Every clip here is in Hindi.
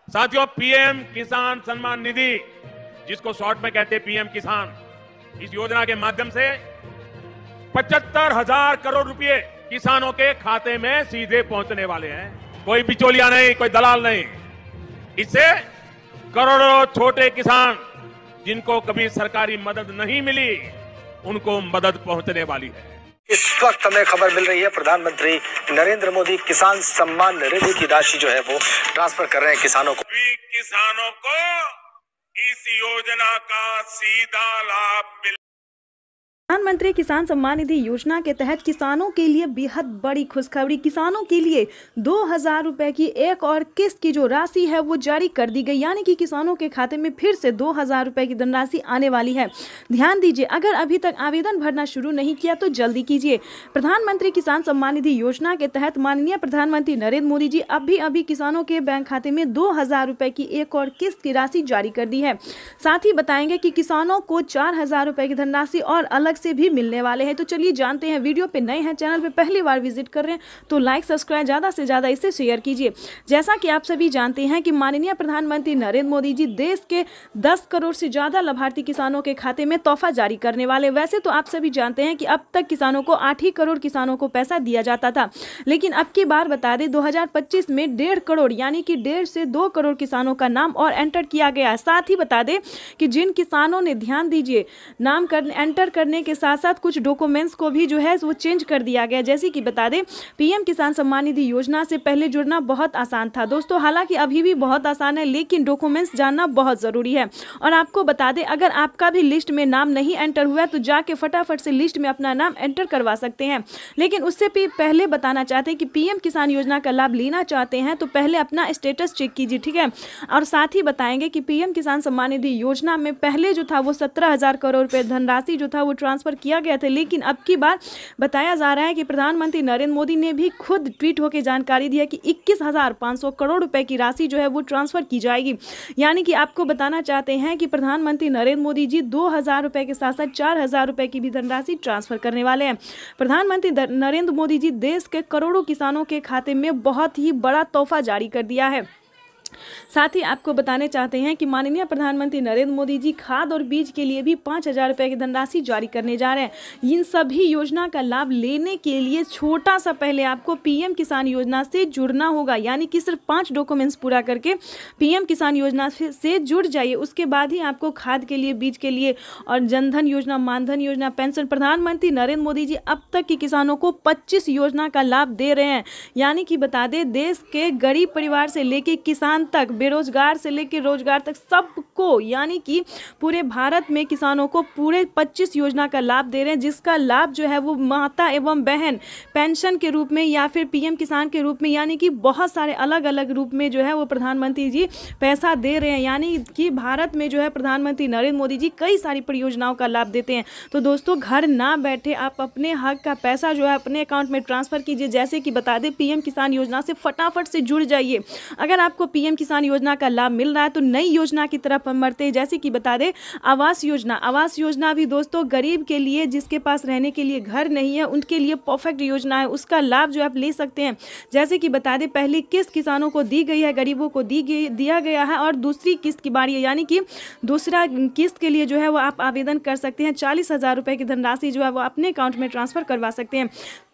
साथियों, पीएम किसान सम्मान निधि, जिसको शॉर्ट में कहते हैं पीएम किसान, इस योजना के माध्यम से 75,000 करोड़ रुपए किसानों के खाते में सीधे पहुंचने वाले हैं। कोई बिचौलिया नहीं, कोई दलाल नहीं। इससे करोड़ों छोटे किसान जिनको कभी सरकारी मदद नहीं मिली, उनको मदद पहुंचने वाली है। इस वक्त हमें खबर मिल रही है प्रधानमंत्री नरेंद्र मोदी किसान सम्मान निधि की राशि जो है वो ट्रांसफर कर रहे हैं किसानों को। किसानों को इस योजना का सीधा लाभ मिल। प्रधानमंत्री किसान सम्मान निधि योजना के तहत किसानों के लिए बेहद बड़ी खुशखबरी। किसानों के लिए 2,000 रुपए की एक और किस्त की जो राशि है वो जारी कर दी गई, यानी कि किसानों के खाते में फिर से 2,000 रुपए की धनराशि आने वाली है। ध्यान दीजिए, अगर अभी तक आवेदन भरना शुरू नहीं किया तो जल्दी कीजिए। प्रधानमंत्री किसान सम्मान निधि योजना के तहत माननीय प्रधानमंत्री नरेंद्र मोदी जी अभी किसानों के बैंक खाते में 2,000 रुपए की एक और किस्त की राशि जारी कर दी है। साथ ही बताएंगे कि किसानों को 4,000 रुपए की धनराशि और अलग से भी मिलने वाले हैं। तो चलिए जानते हैं। वीडियो पे नए हैं, चैनल पे पहली बार विजिट कर रहे हैं तो लाइक सब्सक्राइब ज़्यादा से ज़्यादा इसे शेयर कीजिए। जैसा कि आप सभी जानते हैं कि माननीय प्रधानमंत्री नरेंद्र मोदी जी देश के 10 करोड़ से ज़्यादा लाभार्थी किसानों के खाते में तोहफा जारी करने वाले। वैसे तो आप सभी जानते हैं कि अब तक किसानों को 8 ही करोड़ किसानों को पैसा दिया जाता था, लेकिन अब की बार बता दें 2025 में 1.5 करोड़ यानी कि 1.5 से 2 करोड़ किसानों का नाम और एंटर किया गया है। साथ ही बता दें कि जिन किसानों ने, ध्यान दीजिए, नाम एंटर करने के साथ साथ कुछ डॉक्यूमेंट्स को भी जो है वो चेंज कर दिया गया। जैसे कि बता दें, पीएम किसान सम्मान निधि योजना से पहले जुड़ना बहुत आसान था दोस्तों, हालांकि अभी भी बहुत आसान है, लेकिन डॉक्यूमेंट्स जानना बहुत ज़रूरी है। और आपको बता दें, अगर आपका भी लिस्ट में नाम नहीं एंटर हुआ तो जाके फटाफट से लिस्ट में अपना नाम एंटर करवा सकते हैं। लेकिन उससे भी पहले बताना चाहते हैं कि पीएम किसान योजना का लाभ लेना चाहते हैं तो पहले अपना स्टेटस चेक कीजिए, ठीक है। और साथ ही बताएंगे कि पीएम किसान सम्मान निधि योजना में पहले जो था वो 17,000 करोड़ रुपए धनराशि जो था वो ट्रांसफर किया गया था, लेकिन अब की बार बताया जा रहा है कि प्रधानमंत्री नरेंद्र मोदी ने भी खुद ट्वीट होकर जानकारी दी है कि 21,500 करोड़ रुपए की राशि जो है वो ट्रांसफर की जाएगी। यानी कि आपको बताना चाहते हैं कि प्रधानमंत्री नरेंद्र मोदी जी 2,000 रुपए के साथ साथ 4,000 रुपए की भी धनराशि ट्रांसफर करने वाले हैं। प्रधानमंत्री नरेंद्र मोदी जी देश के करोड़ों किसानों के खाते में बहुत ही बड़ा तोहफा जारी कर दिया है। साथ ही आपको बताने चाहते हैं कि माननीय प्रधानमंत्री नरेंद्र मोदी जी खाद और बीज के लिए भी 5,000 रुपए की धनराशि जारी करने जा रहे हैं। इन सभी योजना का लाभ लेने के लिए छोटा सा पहले आपको पीएम किसान योजना से जुड़ना होगा, यानी कि सिर्फ 5 डॉक्यूमेंट्स पूरा करके पीएम किसान योजना से जुड़ जाइए। उसके बाद ही आपको खाद के लिए, बीज के लिए और जनधन योजना, मानधन योजना, पेंशन, प्रधानमंत्री नरेंद्र मोदी जी अब तक के किसानों को 25 योजना का लाभ दे रहे हैं। यानी कि बता दें, देश के गरीब परिवार से लेकर किसान तक, बेरोजगार से लेकर रोजगार तक सबको, यानी कि पूरे भारत में किसानों को पूरे 25 योजना का लाभ दे रहे हैं, जिसका लाभ जो है वो माता एवं बहन पेंशन के रूप में या फिर पीएम किसान के रूप में, यानी कि बहुत सारे अलग अलग रूप में जो है वो प्रधानमंत्री जी पैसा दे रहे हैं। यानी कि भारत में जो है प्रधानमंत्री नरेंद्र मोदी जी कई सारी परियोजनाओं का लाभ देते हैं। तो दोस्तों, घर ना बैठे आप अपने हक का पैसा जो है अपने अकाउंट में ट्रांसफर कीजिए। जैसे कि बता दें, पीएम किसान योजना से फटाफट से जुड़ जाइए। अगर आपको पीएम किसान योजना का लाभ मिल रहा है तो नई योजना की तरफ हम बढ़ते हैं। जैसे कि बता दें, आवास योजना। आवास योजना भी दोस्तों गरीब के लिए, जिसके पास रहने के लिए घर नहीं है, उनके लिए परफेक्ट योजना है। उसका लाभ जो आप ले सकते हैं। जैसे कि बता दें, पहली किस्त किसानों को दी गई है, गरीबों को दिया गया है, और दूसरी किस्त की बारी है, यानी कि दूसरा किस्त के लिए जो है वो आप आवेदन कर सकते हैं। 40,000 रुपए की धनराशि जो है वो अपने अकाउंट में ट्रांसफर करवा सकते हैं।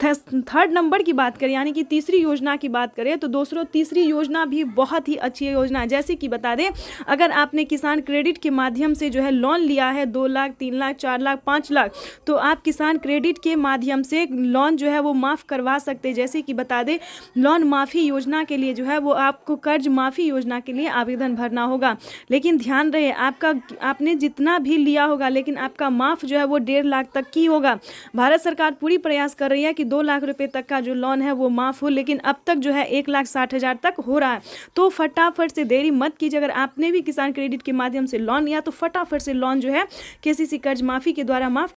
थर्ड नंबर की बात करें, यानी कि तीसरी योजना की बात करें तो दोस्तों तीसरी योजना भी बहुत ही अच्छी योजना है। जैसे कि बता दें, अगर आपने किसान क्रेडिट के माध्यम से जो है लोन लिया है 2 लाख, 3 लाख, 4 लाख, 5 लाख, तो आप किसान क्रेडिट के माध्यम से लोन जो है वो माफ़ करवा सकते हैं। जैसे कि बता दें, लोन माफ़ी योजना के लिए जो है वो आपको कर्ज माफ़ी योजना के लिए आवेदन भरना होगा। लेकिन ध्यान रहे, आपने जितना भी लिया होगा लेकिन आपका माफ़ जो है वो 1.5 लाख तक की होगा। भारत सरकार पूरी प्रयास कर रही है कि 2 लाख रुपए तक का जो लोन है वो माफ़ हो, लेकिन अब तक जो है 1,60,000 तक हो रहा है। तो फटाफट से देरी मत कीजिए। अगर आपने भी किसान क्रेडिट के माध्यम से लोन लिया तो फटाफट से लोन जो है केसीसी कर्ज माफी के द्वारा माफ